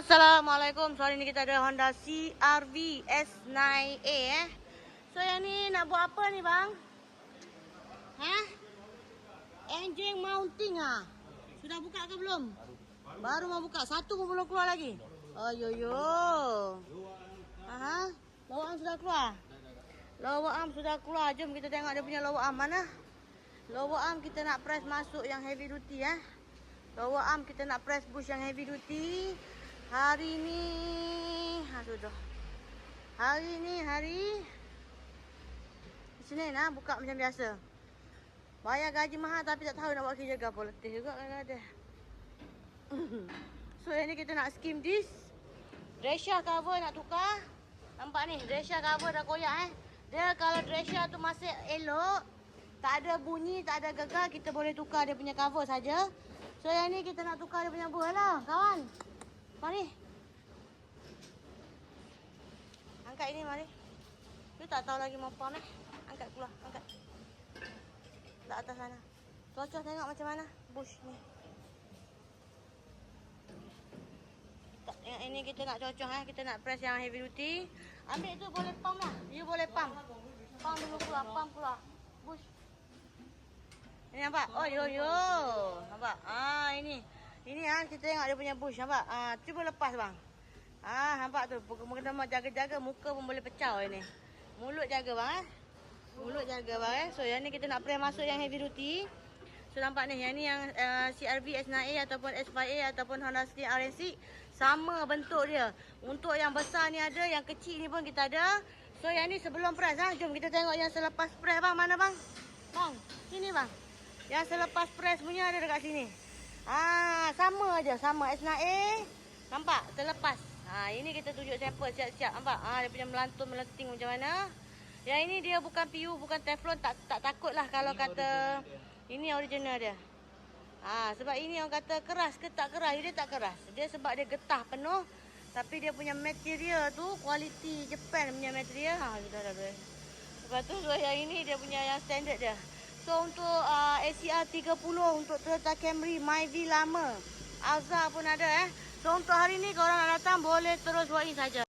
Assalamualaikum. So hari ni kita ada Honda CR-V S9A So yang ni nak buat apa ni bang? Engine mounting Sudah buka ke belum? Baru mau buka. Satu pun belum keluar lagi. Oh yo. Lower arm sudah keluar. Lower arm sudah keluar. Jom kita tengok dia punya lower arm mana. Lower arm kita nak press masuk yang heavy duty Lower arm kita nak press push yang heavy duty. Hari ni sudah. Hari ni hari Isnin buka macam biasa. Bayar gaji mahal tapi tak tahu nak buat kerja ke apa. Letih juga kadang-kadang. So yang ni kita nak skim disc. Dresha cover nak tukar. Nampak ni, dresha cover dah koyak Dia kalau dresha tu masih elok, tak ada bunyi, tak ada gegar, kita boleh tukar dia punya cover saja. So yang ni kita nak tukar dia punya buah lah, kawan. Mari. Angkat ini mari. Dia tak tahu lagi mau pam Angkat keluar, angkat. Tak atas sana. Cuaca tengok macam mana bush ni. Yang ini kita nak cocok kita nak press yang heavy duty. Ambil tu boleh pam lah. You boleh pam. Pam dulu keluar, Bush. Ini nampak? Oh yo. Nampak? Ini. Ini kita tengok dia punya bush, nampak? Cuba lepas bang. Nampak tu. Kena jaga-jaga muka pun boleh pecah ini. Mulut jaga bang Mulut jaga bang So yang ni kita nak press masuk yang heavy duty. So nampak ni, yang ni yang CR-V S9A ataupun S5A ataupun Honda City RNC sama bentuk dia. Untuk yang besar ni ada, yang kecil ni pun kita ada. So yang ni sebelum press Jom kita tengok yang selepas press bang. Mana bang? Bang, sini bang. Yang selepas press punya ada dekat sini. Sama aja, sama S9A. Nampak? Terlepas. Ini kita tunjuk sampel siap-siap. Nampak? Dia punya melanting macam mana. Yang ini dia bukan PU, bukan Teflon. Tak takutlah kalau kata ini original dia. Sebab ini orang kata keras ke tak keras. Dia tak keras. Dia sebab dia getah penuh. Tapi dia punya material tu kualiti Japan punya material. Sudah. Lepas tu yang ini dia punya yang standard dia. So untuk ACR 30 untuk Toyota Camry Myvi lama. Alza pun ada So untuk hari ni korang nak datang boleh terus buat ini saja.